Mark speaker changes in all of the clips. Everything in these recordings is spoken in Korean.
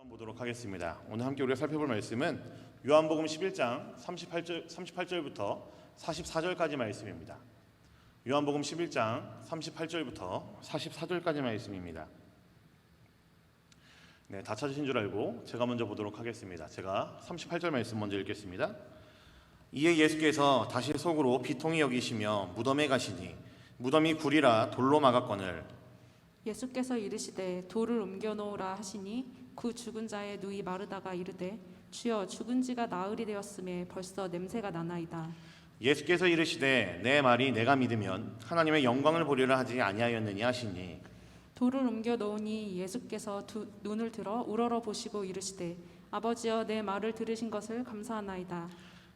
Speaker 1: 보도록 하겠습니다. 오늘 함께 우리가 살펴볼 말씀은 요한복음 11장 38절부터 44절까지 말씀입니다. 요한복음 11장 38절부터 44절까지 말씀입니다. 네, 다 찾으신 줄 알고 제가 먼저 보도록 하겠습니다. 제가 38절 말씀 먼저 읽겠습니다. 이에 예수께서 다시 속으로 비통히 여기시며 무덤에 가시니 무덤이 굴이라 돌로 막았거늘
Speaker 2: 예수께서 이르시되 돌을 옮겨 놓으라 하시니 그 죽은 자의 누이 마르다가 이르되 주여 죽은 지가 나흘이 되었음에 벌써 냄새가 나나이다.
Speaker 1: 예수께서 이르시되 내 말이 내가 믿으면 하나님의 영광을 보리라 하지 아니하였느니 하시니
Speaker 2: 돌을 옮겨 놓으니 예수께서 눈을 들어 우러러 보시고 이르시되 아버지여 내 말을 들으신 것을 감사하나이다.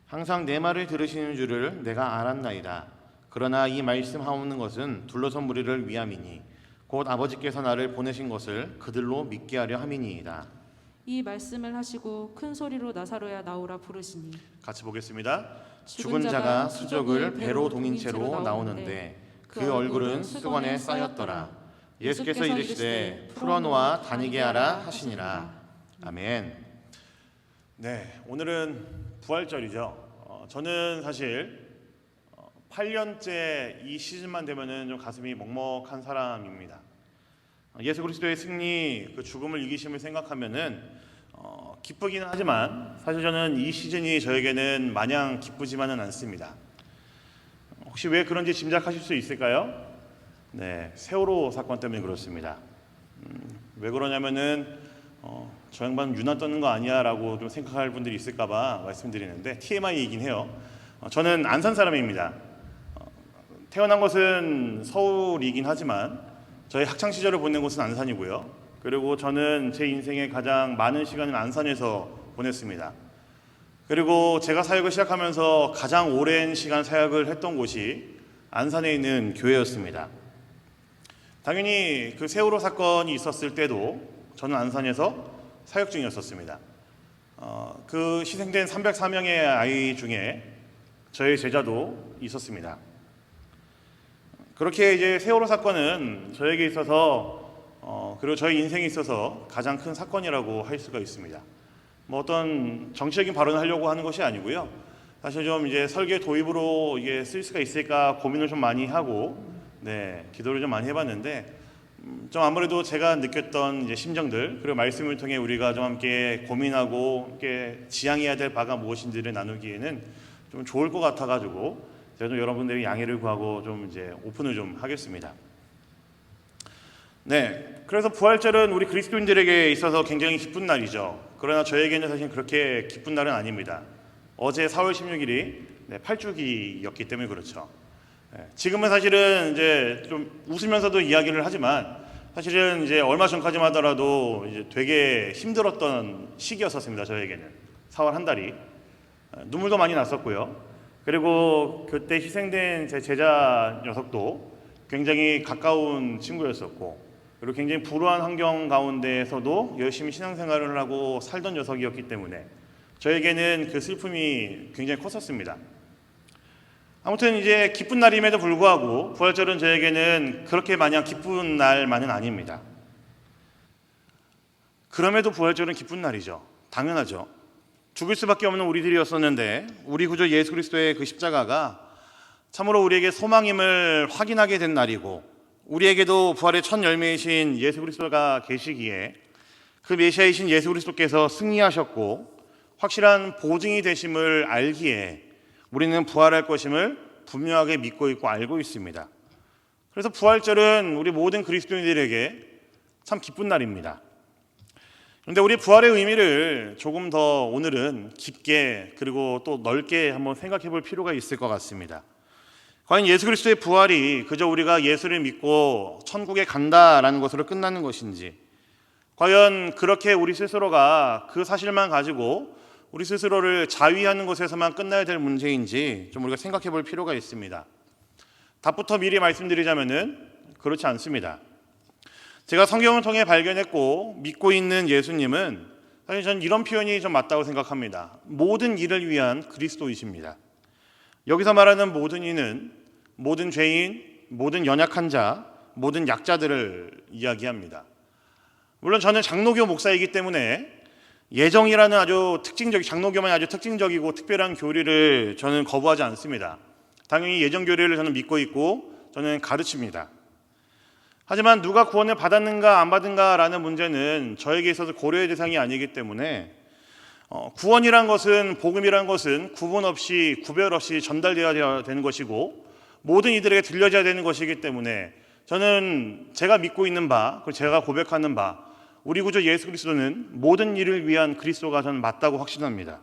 Speaker 1: 항상 내 말을 들으시는 줄을 내가 알았나이다. 그러나 이 말씀하옵는 것은 둘러선 무리를 위함이니 곧 아버지께서 나를 보내신 것을 그들로 믿게 하려 함이니이다.
Speaker 2: 이 말씀을 하시고 큰 소리로 나사로야 나오라 부르시니
Speaker 1: 같이 보겠습니다. 죽은 자가 수족을 배로 동인 채로 나오는데 그 얼굴은 수건에 쌓였더라. 예수께서 이르시되 풀어놓아 다니게 하라 하시니라. 아멘. 네, 오늘은 부활절이죠. 저는 사실 8년째 이 시즌만 되면은 좀 가슴이 먹먹한 사람입니다. 예수 그리스도의 승리, 그 죽음을 이기심을 생각하면은 기쁘기는 하지만 사실 저는 이 시즌이 저에게는 마냥 기쁘지만은 않습니다. 혹시 왜 그런지 짐작하실 수 있을까요? 네, 세월호 사건 때문에 그렇습니다. 왜 그러냐면은 저 양반 유난 떠는 거 아니야라고 좀 생각할 분들이 있을까봐 말씀드리는데 TMI이긴 해요. 저는 안산 사람입니다. 태어난 것은 서울이긴 하지만 저희 학창 시절을 보낸 곳은 안산이고요. 그리고 저는 제 인생의 가장 많은 시간을 안산에서 보냈습니다. 그리고 제가 사역을 시작하면서 가장 오랜 시간 사역을 했던 곳이 안산에 있는 교회였습니다. 당연히 그 세월호 사건이 있었을 때도 저는 안산에서 사역 중이었었습니다. 그 희생된 304명의 아이 중에 저의 제자도 있었습니다. 그렇게 이제 세월호 사건은 저에게 있어서 그리고 저희 인생에 있어서 가장 큰 사건이라고 할 수가 있습니다. 뭐 어떤 정치적인 발언을 하려고 하는 것이 아니고요. 사실 좀 이제 설계 도입으로 이게 쓸 수가 있을까 고민을 좀 많이 하고, 기도를 좀 많이 해봤는데, 좀 아무래도 제가 느꼈던 이제 심정들 그리고 말씀을 통해 우리가 좀 함께 고민하고 함께 지향해야 될 바가 무엇인지를 나누기에는 좀 좋을 것 같아가지고 제가 좀 여러분들의 양해를 구하고 좀 이제 오픈을 좀 하겠습니다. 네, 그래서 부활절은 우리 그리스도인들에게 있어서 굉장히 기쁜 날이죠. 그러나 저에게는 사실 그렇게 기쁜 날은 아닙니다. 어제 4월 16일이 8주기였기 때문에 그렇죠. 지금은 사실은 이제 좀 웃으면서도 이야기를 하지만 사실은 이제 얼마 전까지만 하더라도 이제 되게 힘들었던 시기였었습니다. 저에게는 4월 한 달이 눈물도 많이 났었고요. 그리고 그때 희생된 제 제자 녀석도 굉장히 가까운 친구였었고, 그리고 굉장히 불우한 환경 가운데에서도 열심히 신앙생활을 하고 살던 녀석이었기 때문에 저에게는 그 슬픔이 굉장히 컸었습니다. 아무튼 이제 기쁜 날임에도 불구하고 부활절은 저에게는 그렇게 마냥 기쁜 날만은 아닙니다. 그럼에도 부활절은 기쁜 날이죠. 당연하죠. 죽을 수밖에 없는 우리들이었었는데 우리 구주 예수 그리스도의 그 십자가가 참으로 우리에게 소망임을 확인하게 된 날이고, 우리에게도 부활의 첫 열매이신 예수 그리스도가 계시기에 그 메시아이신 예수 그리스도께서 승리하셨고 확실한 보증이 되심을 알기에 우리는 부활할 것임을 분명하게 믿고 있고 알고 있습니다. 그래서 부활절은 우리 모든 그리스도인들에게 참 기쁜 날입니다. 그런데 우리 부활의 의미를 조금 더 오늘은 깊게 그리고 또 넓게 한번 생각해 볼 필요가 있을 것 같습니다. 과연 예수 그리스도의 부활이 그저 우리가 예수를 믿고 천국에 간다라는 것으로 끝나는 것인지, 과연 그렇게 우리 스스로가 그 사실만 가지고 우리 스스로를 자위하는 것에서만 끝나야 될 문제인지 좀 우리가 생각해 볼 필요가 있습니다. 답부터 미리 말씀드리자면은 그렇지 않습니다. 제가 성경을 통해 발견했고 믿고 있는 예수님은 사실 저는 이런 표현이 좀 맞다고 생각합니다. 모든 일을 위한 그리스도이십니다. 여기서 말하는 모든 이는 모든 죄인, 모든 연약한 자, 모든 약자들을 이야기합니다. 물론 저는 장로교 목사이기 때문에 예정이라는 장로교만이 아주 특징적이고 특별한 교리를 저는 거부하지 않습니다. 당연히 예정 교리를 저는 믿고 있고 저는 가르칩니다. 하지만 누가 구원을 받았는가 안 받은가라는 문제는 저에게 있어서 고려의 대상이 아니기 때문에 구원이란 것은, 복음이란 것은 구분 없이, 구별 없이 전달되어야 되는 것이고 모든 이들에게 들려져야 되는 것이기 때문에 저는 제가 믿고 있는 바, 그리고 제가 고백하는 바, 우리 구주 예수 그리스도는 모든 일을 위한 그리스도가 저는 맞다고 확신합니다.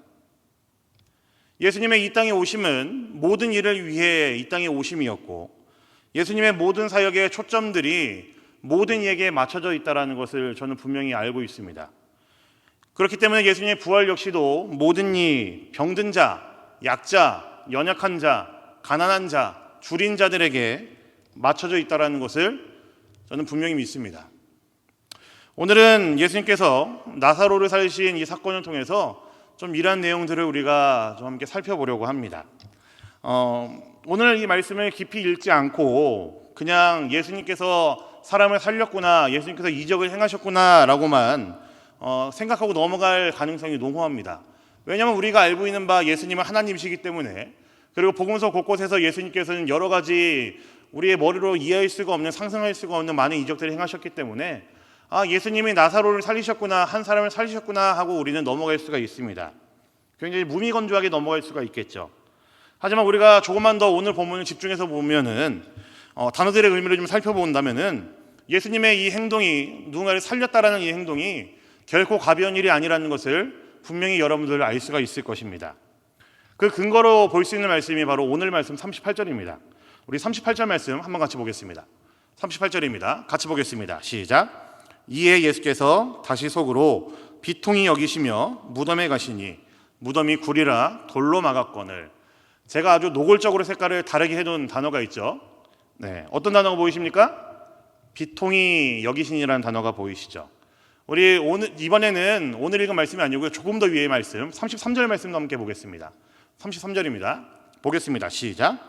Speaker 1: 예수님의 이 땅에 오심은 모든 일을 위해 이 땅에 오심이었고 예수님의 모든 사역의 초점들이 모든 이에게 맞춰져 있다는 것을 저는 분명히 알고 있습니다. 그렇기 때문에 예수님의 부활 역시도 모든 이 병든 자, 약자, 연약한 자, 가난한 자, 줄인 자들에게 맞춰져 있다는 것을 저는 분명히 믿습니다. 오늘은 예수님께서 나사로를 살리신 이 사건을 통해서 좀 이러한 내용들을 우리가 좀 함께 살펴보려고 합니다. 오늘 이 말씀을 깊이 읽지 않고 그냥 예수님께서 사람을 살렸구나, 예수님께서 이적을 행하셨구나 라고만 생각하고 넘어갈 가능성이 농후합니다. 왜냐하면 우리가 알고 있는 바 예수님은 하나님이시기 때문에, 그리고 복음서 곳곳에서 예수님께서는 여러 가지 우리의 머리로 이해할 수가 없는, 상상할 수가 없는 많은 이적들을 행하셨기 때문에 예수님이 나사로를 살리셨구나, 한 사람을 살리셨구나 하고 우리는 넘어갈 수가 있습니다. 굉장히 무미건조하게 넘어갈 수가 있겠죠. 하지만 우리가 조금만 더 오늘 본문을 집중해서 보면은 단어들의 의미를 좀 살펴본다면은 예수님의 이 행동이, 누군가를 살렸다라는 이 행동이 결코 가벼운 일이 아니라는 것을 분명히 여러분들 알 수가 있을 것입니다. 그 근거로 볼 수 있는 말씀이 바로 오늘 말씀 38절입니다. 우리 38절 말씀 한번 같이 보겠습니다. 38절입니다. 같이 보겠습니다. 시작. 이에 예수께서 다시 속으로 비통히 여기시며 무덤에 가시니 무덤이 굴이라 돌로 막았거늘. 제가 아주 노골적으로 색깔을 다르게 해둔 단어가 있죠. 네, 어떤 단어가 보이십니까? 비통히 여기시니라는 단어가 보이시죠? 우리 이번에는 오늘 읽은 말씀이 아니고요, 조금 더 위의 말씀 33절 말씀도 함께 보겠습니다. 33절입니다. 보겠습니다. 시작.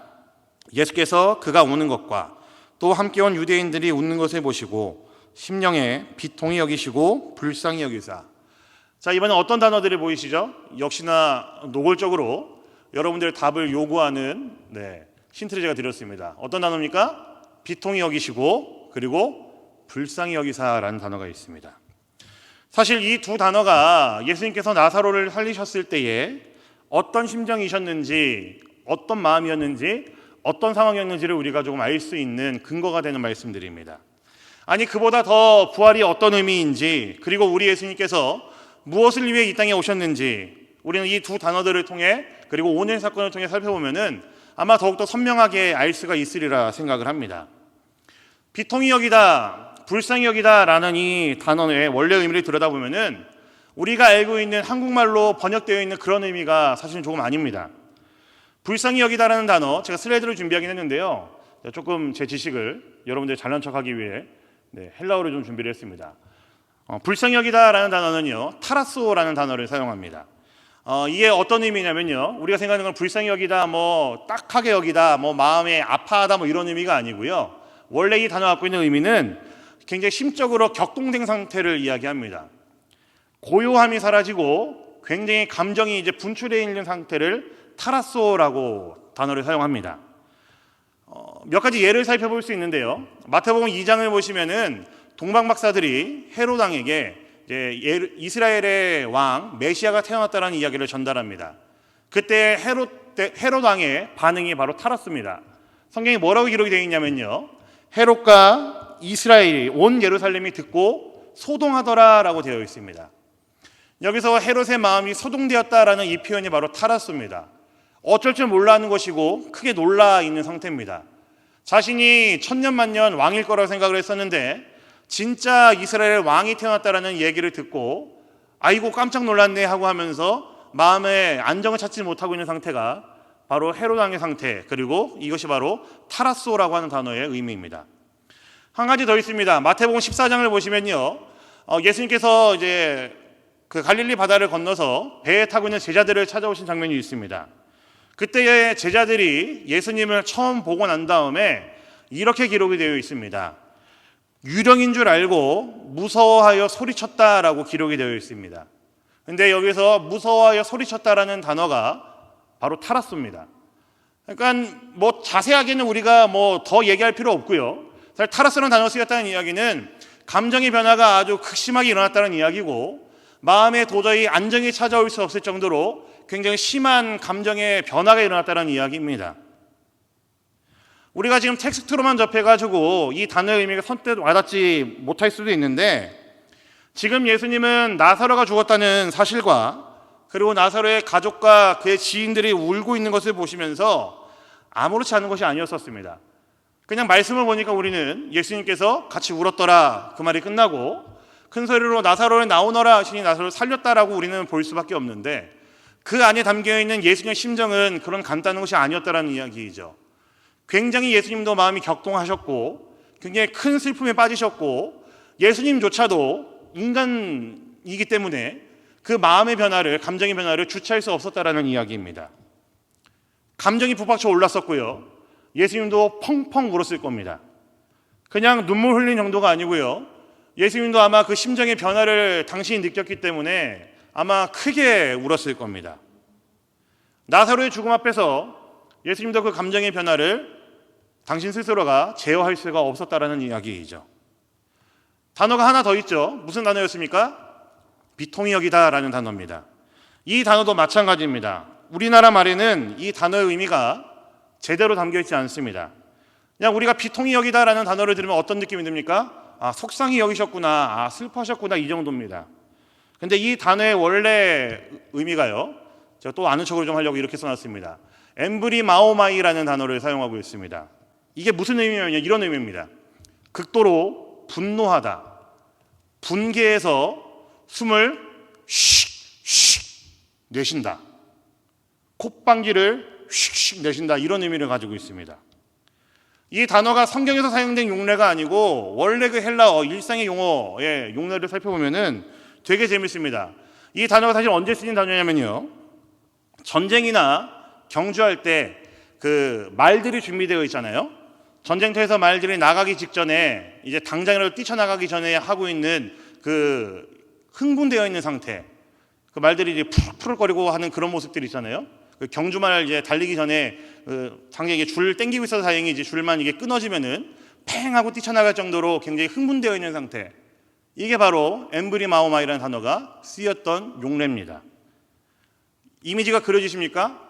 Speaker 1: 예수께서 그가 우는 것과 또 함께 온 유대인들이 웃는 것을 보시고 심령에 비통히 여기시고 불쌍히 여기사. 자, 이번엔 어떤 단어들이 보이시죠? 역시나 노골적으로 여러분들의 답을 요구하는 힌트를 제가 드렸습니다. 어떤 단어입니까? 비통히 여기시고 그리고 불쌍히 여기사라는 단어가 있습니다. 사실 이 두 단어가 예수님께서 나사로를 살리셨을 때에 어떤 심정이셨는지, 어떤 마음이었는지, 어떤 상황이었는지를 우리가 조금 알 수 있는 근거가 되는 말씀들입니다. 아니, 그보다 더 부활이 어떤 의미인지, 그리고 우리 예수님께서 무엇을 위해 이 땅에 오셨는지 우리는 이 두 단어들을 통해, 그리고 오늘 사건을 통해 살펴보면은 아마 더욱더 선명하게 알 수가 있으리라 생각을 합니다. 비통히 여기다, 불쌍히 여기다 라는 이 단어의 원래 의미를 들여다보면은 우리가 알고 있는 한국말로 번역되어 있는 그런 의미가 사실은 조금 아닙니다. 불쌍히 여기다라는 단어, 제가 슬라이드를 준비하긴 했는데요, 조금 제 지식을 여러분들 잘난 척하기 위해 헬라어를 좀 준비를 했습니다. 불쌍히 여기다라는 단어는요, 타라소라는 단어를 사용합니다. 이게 어떤 의미냐면요, 우리가 생각하는 건 불쌍히 여기다, 딱하게 여기다, 마음에 아파하다, 이런 의미가 아니고요, 원래 이 단어가 갖고 있는 의미는 굉장히 심적으로 격동된 상태를 이야기합니다. 고요함이 사라지고 굉장히 감정이 이제 분출되어 있는 상태를 타라소라고 단어를 사용합니다. 몇 가지 예를 살펴볼 수 있는데요, 마태복음 2장을 보시면은 동방 박사들이 헤롯 왕에게 이스라엘의 왕 메시아가 태어났다는 이야기를 전달합니다. 그때 헤롯 왕의 반응이 바로 타랐습니다. 성경에 뭐라고 기록이 되어 있냐면요, 헤롯과 이스라엘이, 온 예루살렘이 듣고 소동하더라라고 되어 있습니다. 여기서 헤롯의 마음이 소동되었다라는 이 표현이 바로 타랐습니다. 어쩔 줄 몰라 하는 것이고 크게 놀라 있는 상태입니다. 자신이 천년만년 왕일 거라고 생각을 했었는데 진짜 이스라엘 왕이 태어났다라는 얘기를 듣고 아이고 깜짝 놀랐네 하고 하면서 마음의 안정을 찾지 못하고 있는 상태가 바로 헤롯 왕의 상태, 그리고 이것이 바로 타라소라고 하는 단어의 의미입니다. 한 가지 더 있습니다. 마태복음 14장을 보시면요, 예수님께서 이제 그 갈릴리 바다를 건너서 배에 타고 있는 제자들을 찾아오신 장면이 있습니다. 그때의 제자들이 예수님을 처음 보고 난 다음에 이렇게 기록이 되어 있습니다. 유령인 줄 알고 무서워하여 소리쳤다라고 기록이 되어 있습니다. 근데 여기서 무서워하여 소리쳤다라는 단어가 바로 타라소입니다. 그러니까 뭐 자세하게는 우리가 뭐 더 얘기할 필요 없고요. 사실 타라소라는 단어가 쓰였다는 이야기는 감정의 변화가 아주 극심하게 일어났다는 이야기고, 마음에 도저히 안정이 찾아올 수 없을 정도로 굉장히 심한 감정의 변화가 일어났다는 이야기입니다. 우리가 지금 텍스트로만 접해가지고 이 단어의 의미가 선뜻 와닿지 못할 수도 있는데, 지금 예수님은 나사로가 죽었다는 사실과 그리고 나사로의 가족과 그의 지인들이 울고 있는 것을 보시면서 아무렇지 않은 것이 아니었었습니다. 그냥 말씀을 보니까 우리는 예수님께서 같이 울었더라 그 말이 끝나고, 큰 소리로 나사로를 나오너라 하시니 나사로를 살렸다라고 우리는 볼 수밖에 없는데, 그 안에 담겨있는 예수님의 심정은 그런 간단한 것이 아니었다라는 이야기이죠. 굉장히 예수님도 마음이 격동하셨고 굉장히 큰 슬픔에 빠지셨고, 예수님조차도 인간이기 때문에 그 마음의 변화를, 감정의 변화를 주체할 수 없었다라는 이야기입니다. 감정이 북받쳐 올랐었고요. 예수님도 펑펑 울었을 겁니다. 그냥 눈물 흘린 정도가 아니고요. 예수님도 아마 그 심정의 변화를 당신이 느꼈기 때문에 아마 크게 울었을 겁니다. 나사로의 죽음 앞에서 예수님도 그 감정의 변화를 당신 스스로가 제어할 수가 없었다라는 이야기이죠. 단어가 하나 더 있죠. 무슨 단어였습니까? 비통히 여기다라는 단어입니다. 이 단어도 마찬가지입니다. 우리나라 말에는 이 단어의 의미가 제대로 담겨 있지 않습니다. 그냥 우리가 비통히 여기다라는 단어를 들으면 어떤 느낌이 듭니까? 아, 속상히 여기셨구나, 아, 슬퍼하셨구나, 이 정도입니다. 근데 이 단어의 원래 의미가요, 제가 또 아는 척으로 좀 하려고 이렇게 써놨습니다. 엠브리마오마이라는 단어를 사용하고 있습니다. 이게 무슨 의미냐면 이런 의미입니다. 극도로 분노하다, 분개해서 숨을 슉슉 내쉰다, 콧방귀를 슉슉 내쉰다, 이런 의미를 가지고 있습니다. 이 단어가 성경에서 사용된 용례가 아니고 원래 그 헬라어 일상의 용어의 용례를 살펴보면은 되게 재밌습니다. 이 단어가 사실 언제 쓰인 단어냐면요, 전쟁이나 경주할 때 그 말들이 준비되어 있잖아요. 전쟁터에서 말들이 나가기 직전에, 이제 당장이라도 뛰쳐나가기 전에 하고 있는 그 흥분되어 있는 상태, 그 말들이 이제 푸르푸르거리고 하는 그런 모습들이 있잖아요. 그 경주말 이제 달리기 전에 당장 이게 줄 당기고 있어서 다행히 이제 줄만 이게 끊어지면은 팽 하고 뛰쳐나갈 정도로 굉장히 흥분되어 있는 상태, 이게 바로 엠브리마오마이라는 단어가 쓰였던 용례입니다. 이미지가 그려지십니까?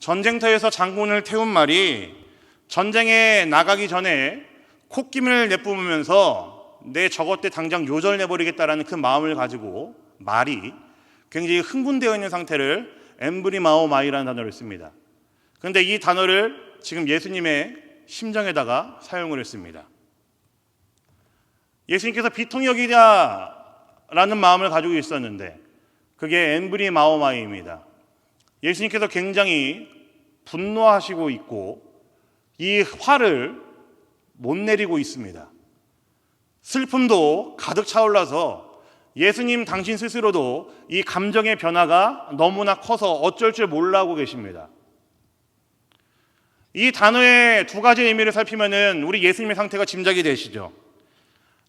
Speaker 1: 전쟁터에서 장군을 태운 말이 전쟁에 나가기 전에 콧김을 내뿜으면서 내 저것 때 당장 요절내버리겠다라는 그 마음을 가지고 말이 굉장히 흥분되어 있는 상태를 엠브리마오마이라는 단어를 씁니다. 그런데 이 단어를 지금 예수님의 심정에다가 사용을 했습니다. 예수님께서 비통히 여기다라는 마음을 가지고 있었는데 그게 엠브리마오마이입니다. 예수님께서 굉장히 분노하시고 있고 이 화를 못 내리고 있습니다. 슬픔도 가득 차올라서 예수님 당신 스스로도 이 감정의 변화가 너무나 커서 어쩔 줄 몰라하고 계십니다. 이 단어의 두 가지 의미를 살피면은 우리 예수님의 상태가 짐작이 되시죠.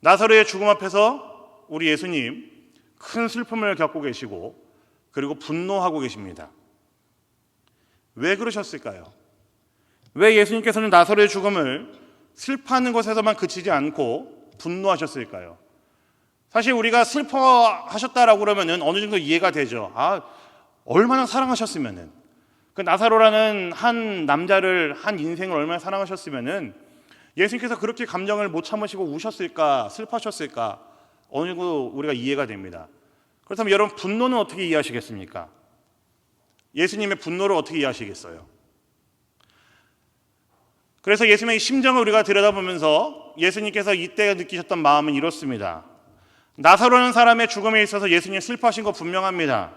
Speaker 1: 나사로의 죽음 앞에서 우리 예수님 큰 슬픔을 겪고 계시고 그리고 분노하고 계십니다. 왜 그러셨을까요? 왜 예수님께서는 나사로의 죽음을 슬퍼하는 것에서만 그치지 않고 분노하셨을까요? 사실 우리가 슬퍼하셨다라고 그러면은 어느 정도 이해가 되죠. 아, 얼마나 사랑하셨으면은, 그 나사로라는 한 남자를, 한 인생을 얼마나 사랑하셨으면은 예수님께서 그렇게 감정을 못 참으시고 우셨을까, 슬퍼하셨을까, 어느 정도 우리가 이해가 됩니다. 그렇다면 여러분, 분노는 어떻게 이해하시겠습니까? 예수님의 분노를 어떻게 이해하시겠어요? 그래서 예수님의 심정을 우리가 들여다보면서 예수님께서 이때 느끼셨던 마음은 이렇습니다. 나사로라는 사람의 죽음에 있어서 예수님 슬퍼하신 거 분명합니다.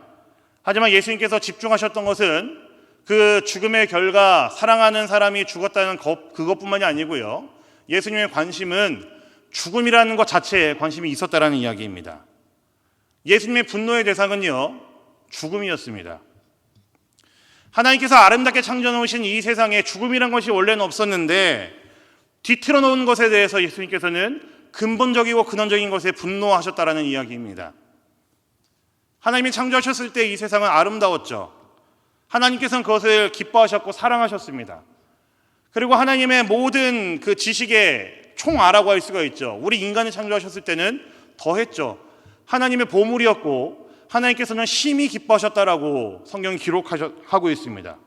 Speaker 1: 하지만 예수님께서 집중하셨던 것은 그 죽음의 결과, 사랑하는 사람이 죽었다는 그것뿐만이 아니고요, 예수님의 관심은 죽음이라는 것 자체에 관심이 있었다라는 이야기입니다. 예수님의 분노의 대상은요, 죽음이었습니다. 하나님께서 아름답게 창조해놓으신 이 세상에 죽음이란 것이 원래는 없었는데 뒤틀어 놓은 것에 대해서 예수님께서는 근본적이고 근원적인 것에 분노하셨다라는 이야기입니다. 하나님이 창조하셨을 때 이 세상은 아름다웠죠. 하나님께서는 그것을 기뻐하셨고 사랑하셨습니다. 그리고 하나님의 모든 그 지식의 총아라고 할 수가 있죠. 우리 인간을 창조하셨을 때는 더했죠. 하나님의 보물이었고 하나님께서는 심히 기뻐하셨다라고 성경이 기록하고 있습니다.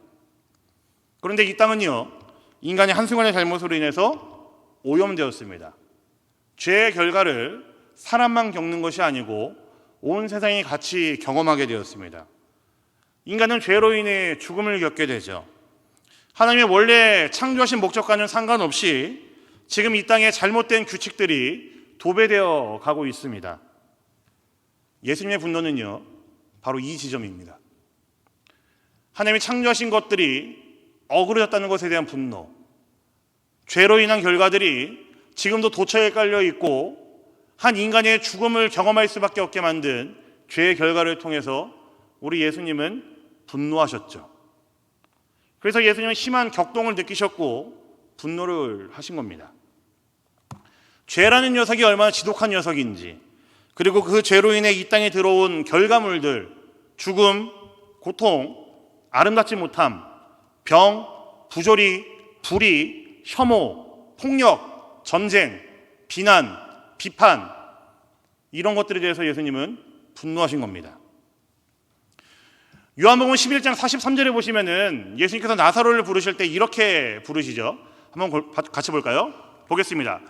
Speaker 1: 그런데 이 땅은요, 인간의 한순간의 잘못으로 인해서 오염되었습니다. 죄의 결과를 사람만 겪는 것이 아니고 온 세상이 같이 경험하게 되었습니다. 인간은 죄로 인해 죽음을 겪게 되죠. 하나님의 원래 창조하신 목적과는 상관없이 지금 이 땅에 잘못된 규칙들이 도배되어 가고 있습니다. 예수님의 분노는요, 바로 이 지점입니다. 하나님이 창조하신 것들이 어그러졌다는 것에 대한 분노, 죄로 인한 결과들이 지금도 도처에 깔려 있고 한 인간의 죽음을 경험할 수밖에 없게 만든 죄의 결과를 통해서 우리 예수님은 분노하셨죠. 그래서 예수님은 심한 격동을 느끼셨고 분노를 하신 겁니다. 죄라는 녀석이 얼마나 지독한 녀석인지, 그리고 그 죄로 인해 이 땅에 들어온 결과물들, 죽음, 고통, 아름답지 못함, 병, 부조리, 불의, 혐오, 폭력, 전쟁, 비난, 비판, 이런 것들에 대해서 예수님은 분노하신 겁니다. 요한복음 11장 43절에 보시면은 예수님께서 나사로를 부르실 때 이렇게 부르시죠. 한번 같이 볼까요? 보겠습니다.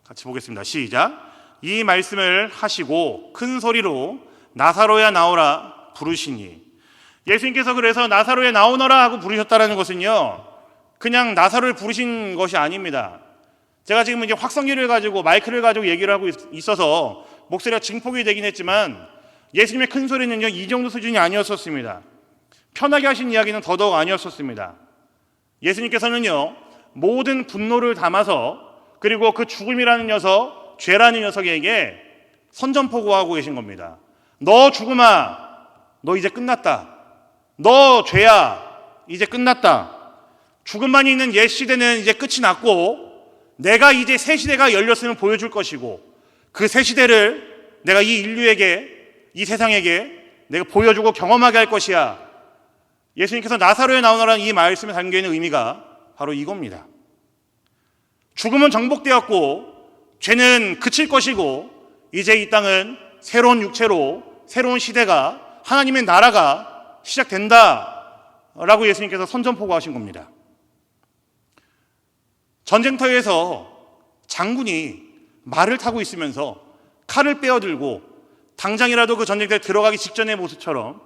Speaker 1: 같이 보겠습니다. 시작. 이 말씀을 하시고 큰 소리로 나사로야 나오라 부르시니, 예수님께서 그래서 나사로야 나오너라 하고 부르셨다는 것은요, 그냥 나사로를 부르신 것이 아닙니다. 제가 지금 이제 확성기를 가지고 마이크를 가지고 얘기를 하고 있어서 목소리가 증폭이 되긴 했지만 예수님의 큰 소리는요, 이 정도 수준이 아니었었습니다. 편하게 하신 이야기는 더더욱 아니었었습니다. 예수님께서는요, 모든 분노를 담아서, 그리고 그 죽음이라는 녀석, 죄라는 녀석에게 선전포고하고 계신 겁니다. 너 죽음아, 너 이제 끝났다. 너 죄야, 이제 끝났다. 죽음만이 있는 옛 시대는 이제 끝이 났고 내가 이제 새 시대가 열렸음을 보여줄 것이고, 그 새 시대를 내가 이 인류에게, 이 세상에게 내가 보여주고 경험하게 할 것이야. 예수님께서 나사로에 나오너라는 이 말씀에 담겨있는 의미가 바로 이겁니다. 죽음은 정복되었고 죄는 그칠 것이고 이제 이 땅은 새로운 육체로 새로운 시대가, 하나님의 나라가 시작된다라고 예수님께서 선전포고하신 겁니다. 전쟁터에서 장군이 말을 타고 있으면서 칼을 빼어들고 당장이라도 그 전쟁터에 들어가기 직전의 모습처럼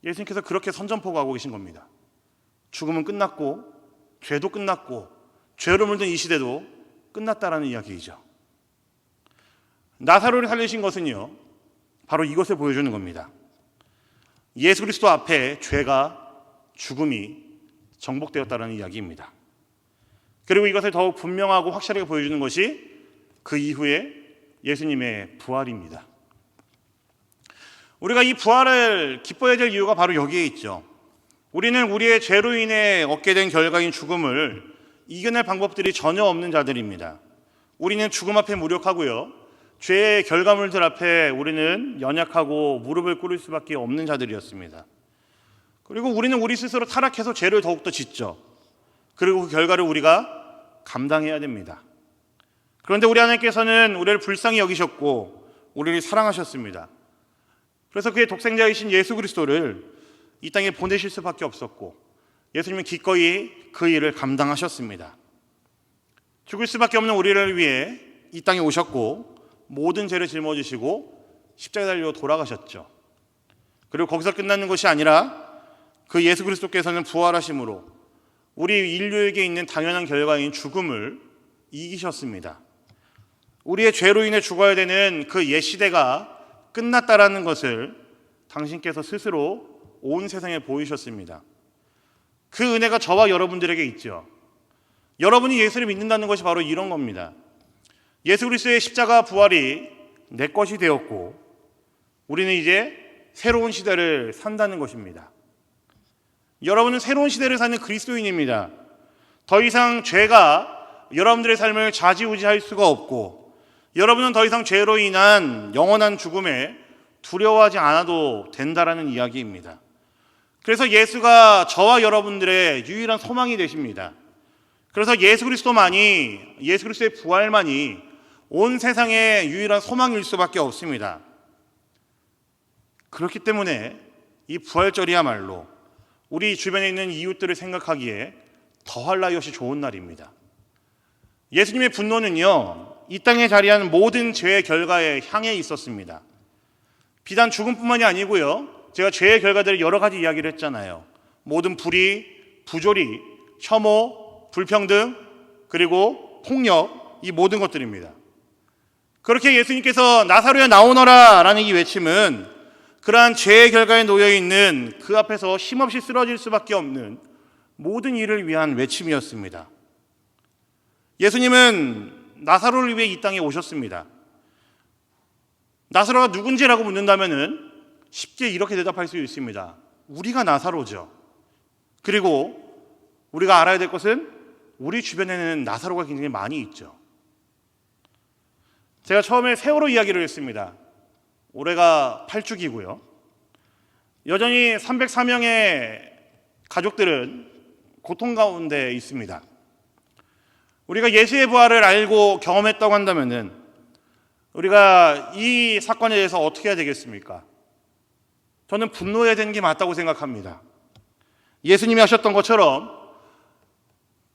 Speaker 1: 예수님께서 그렇게 선전포고하고 계신 겁니다. 죽음은 끝났고 죄도 끝났고 죄로 물든 이 시대도 끝났다라는 이야기이죠. 나사로를 살리신 것은요, 바로 이것을 보여주는 겁니다. 예수 그리스도 앞에 죄가, 죽음이 정복되었다는 이야기입니다. 그리고 이것을 더욱 분명하고 확실하게 보여주는 것이 그 이후에 예수님의 부활입니다. 우리가 이 부활을 기뻐해야 될 이유가 바로 여기에 있죠. 우리는 우리의 죄로 인해 얻게 된 결과인 죽음을 이겨낼 방법들이 전혀 없는 자들입니다. 우리는 죽음 앞에 무력하고요, 죄의 결과물들 앞에 우리는 연약하고 무릎을 꿇을 수밖에 없는 자들이었습니다. 그리고 우리는 우리 스스로 타락해서 죄를 더욱더 짓죠. 그리고 그 결과를 우리가 감당해야 됩니다. 그런데 우리 하나님께서는 우리를 불쌍히 여기셨고 우리를 사랑하셨습니다. 그래서 그의 독생자이신 예수 그리스도를 이 땅에 보내실 수밖에 없었고 예수님은 기꺼이 그 일을 감당하셨습니다. 죽을 수밖에 없는 우리를 위해 이 땅에 오셨고 모든 죄를 짊어지시고 십자가에 달려 돌아가셨죠. 그리고 거기서 끝나는 것이 아니라 그 예수 그리스도께서는 부활하심으로 우리 인류에게 있는 당연한 결과인 죽음을 이기셨습니다. 우리의 죄로 인해 죽어야 되는 그 옛 시대가 끝났다라는 것을 당신께서 스스로 온 세상에 보이셨습니다. 그 은혜가 저와 여러분들에게 있죠. 여러분이 예수를 믿는다는 것이 바로 이런 겁니다. 예수 그리스도의 십자가 부활이 내 것이 되었고 우리는 이제 새로운 시대를 산다는 것입니다. 여러분은 새로운 시대를 사는 그리스도인입니다. 더 이상 죄가 여러분들의 삶을 좌지우지할 수가 없고 여러분은 더 이상 죄로 인한 영원한 죽음에 두려워하지 않아도 된다라는 이야기입니다. 그래서 예수가 저와 여러분들의 유일한 소망이 되십니다. 그래서 예수 그리스도의 부활만이 온 세상의 유일한 소망일 수밖에 없습니다. 그렇기 때문에 이 부활절이야말로 우리 주변에 있는 이웃들을 생각하기에 더할 나위 없이 좋은 날입니다. 예수님의 분노는요, 이 땅에 자리한 모든 죄의 결과에 향해 있었습니다. 비단 죽음뿐만이 아니고요, 제가 죄의 결과들을 여러 가지 이야기를 했잖아요. 모든 불의, 부조리, 혐오, 불평등, 그리고 폭력, 이 모든 것들입니다. 그렇게 예수님께서 나사로야 나오너라 라는 이 외침은 그러한 죄의 결과에 놓여있는 그 앞에서 힘없이 쓰러질 수밖에 없는 모든 일을 위한 외침이었습니다. 예수님은 나사로를 위해 이 땅에 오셨습니다. 나사로가 누군지라고 묻는다면 쉽게 이렇게 대답할 수 있습니다. 우리가 나사로죠. 그리고 우리가 알아야 될 것은 우리 주변에는 나사로가 굉장히 많이 있죠. 제가 처음에 세월호 이야기를 했습니다. 올해가 8주기고요. 여전히 304명의 가족들은 고통 가운데 있습니다. 우리가 예수의 부활을 알고 경험했다고 한다면은 우리가 이 사건에 대해서 어떻게 해야 되겠습니까? 저는 분노해야 되는 게 맞다고 생각합니다. 예수님이 하셨던 것처럼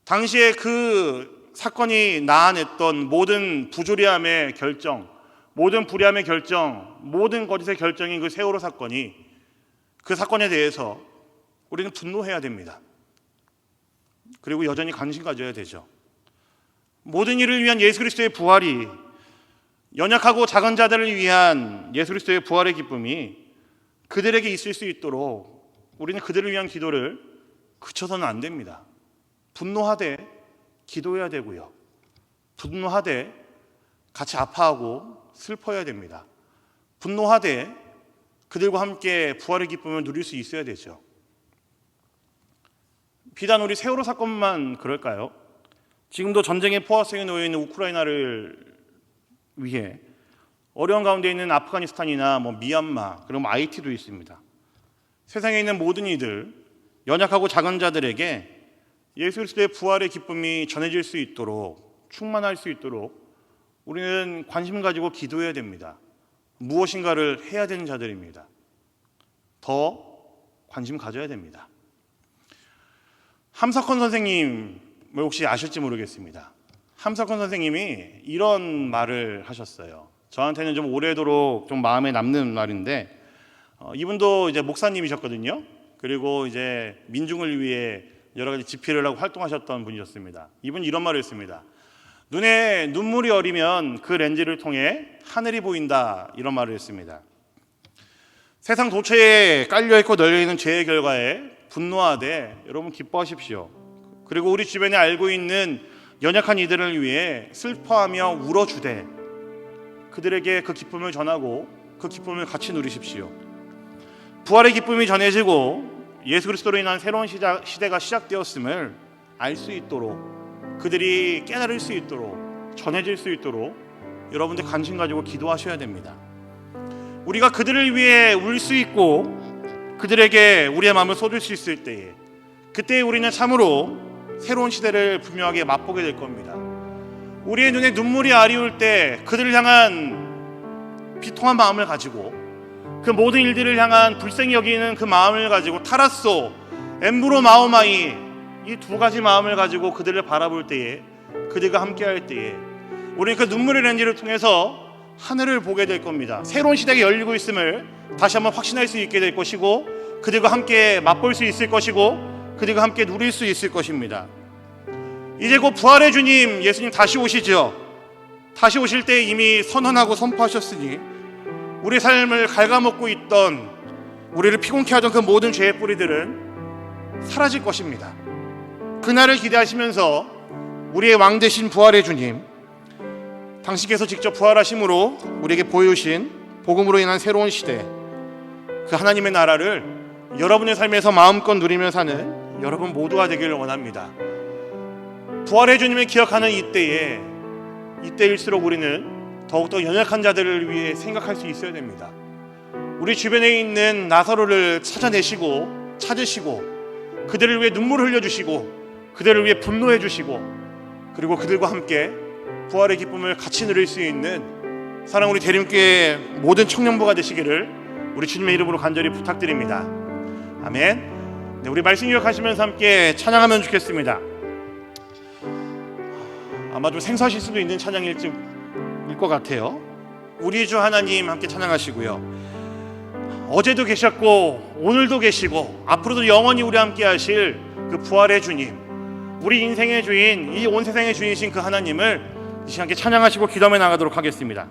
Speaker 1: 당시에 그 사건이 낳아냈던 모든 부조리함의 결정, 모든 불의함의 결정, 모든 거짓의 결정인 그 세월호 사건이, 그 사건에 대해서 우리는 분노해야 됩니다. 그리고 여전히 관심 가져야 되죠. 모든 일을 위한 예수 그리스도의 부활이, 연약하고 작은 자들을 위한 예수 그리스도의 부활의 기쁨이 그들에게 있을 수 있도록 우리는 그들을 위한 기도를 그쳐서는 안 됩니다. 분노하되 기도해야 되고요, 분노하되 같이 아파하고 슬퍼해야 됩니다. 분노하되 그들과 함께 부활의 기쁨을 누릴 수 있어야 되죠. 비단 우리 세월호 사건만 그럴까요? 지금도 전쟁의 포화성에 놓여 있는 우크라이나를 위해 어려운 가운데 있는 아프가니스탄이나 미얀마, 그리고 IT도 있습니다. 세상에 있는 모든 이들, 연약하고 작은 자들에게 예수 그리스도의 부활의 기쁨이 전해질 수 있도록, 충만할 수 있도록 우리는 관심 가지고 기도해야 됩니다. 무엇인가를 해야 되는 자들입니다. 더 관심 가져야 됩니다. 함석헌 선생님을 혹시 아실지 모르겠습니다. 함석헌 선생님이 이런 말을 하셨어요. 저한테는 좀 오래도록 좀 마음에 남는 말인데, 이분도 이제 목사님이셨거든요. 그리고 이제 민중을 위해 여러 가지 집회를 하고 활동하셨던 분이셨습니다. 이분이 이런 말을 했습니다. 눈에 눈물이 어리면 그 렌즈를 통해 하늘이 보인다, 이런 말을 했습니다. 세상 도처에 깔려있고 널려있는 죄의 결과에 분노하되 여러분 기뻐하십시오. 그리고 우리 주변에 알고 있는 연약한 이들을 위해 슬퍼하며 울어주되 그들에게 그 기쁨을 전하고 그 기쁨을 같이 누리십시오. 부활의 기쁨이 전해지고 예수 그리스도로 인한 새로운 시대가 시작되었음을 알 수 있도록, 그들이 깨달을 수 있도록, 전해질 수 있도록 여러분들 관심 가지고 기도하셔야 됩니다. 우리가 그들을 위해 울 수 있고 그들에게 우리의 마음을 쏟을 수 있을 때에, 그때 우리는 참으로 새로운 시대를 분명하게 맛보게 될 겁니다. 우리의 눈에 눈물이 아리울 때 그들을 향한 비통한 마음을 가지고, 그 모든 일들을 향한 불쌍히 여기는 그 마음을 가지고, 타라소, 엠브로 마오마이, 이 두 가지 마음을 가지고 그들을 바라볼 때에, 그들과 함께할 때에 우리는 그 눈물의 렌즈를 통해서 하늘을 보게 될 겁니다. 새로운 시대가 열리고 있음을 다시 한번 확신할 수 있게 될 것이고, 그들과 함께 맛볼 수 있을 것이고, 그들과 함께 누릴 수 있을 것입니다. 이제 곧 부활의 주님 예수님 다시 오시죠. 다시 오실 때 이미 선언하고 선포하셨으니 우리 삶을 갉아먹고 있던, 우리를 피곤케 하던 그 모든 죄의 뿌리들은 사라질 것입니다. 그날을 기대하시면서 우리의 왕 되신 부활의 주님, 당신께서 직접 부활하심으로 우리에게 보여주신 복음으로 인한 새로운 시대, 그 하나님의 나라를 여러분의 삶에서 마음껏 누리며 사는 여러분 모두가 되기를 원합니다. 부활의 주님을 기억하는 이때일수록 우리는 더 더욱더 연약한 자들을 위해 생각할 수 있어야 됩니다. 우리 주변에 있는 나사로를 찾으시고 그들을 위해 눈물을 흘려주시고 그들을 위해 분노해 주시고 그리고 그들과 함께 부활의 기쁨을 같이 누릴 수 있는 사랑 우리 대림교회 모든 청년부가 되시기를 우리 주님의 이름으로 간절히 부탁드립니다. 아멘. 네, 우리 말씀 기억하시면서 함께 찬양하면 좋겠습니다. 아마 좀 생소하실 수도 있는 찬양일 것 같아요. 우리 주 하나님 함께 찬양하시고요. 어제도 계셨고 오늘도 계시고 앞으로도 영원히 우리 함께 하실 그 부활의 주님, 우리 인생의 주인, 이 온 세상의 주인이신 그 하나님을 이 시간 함께 찬양하시고 기도하며 나가도록 하겠습니다.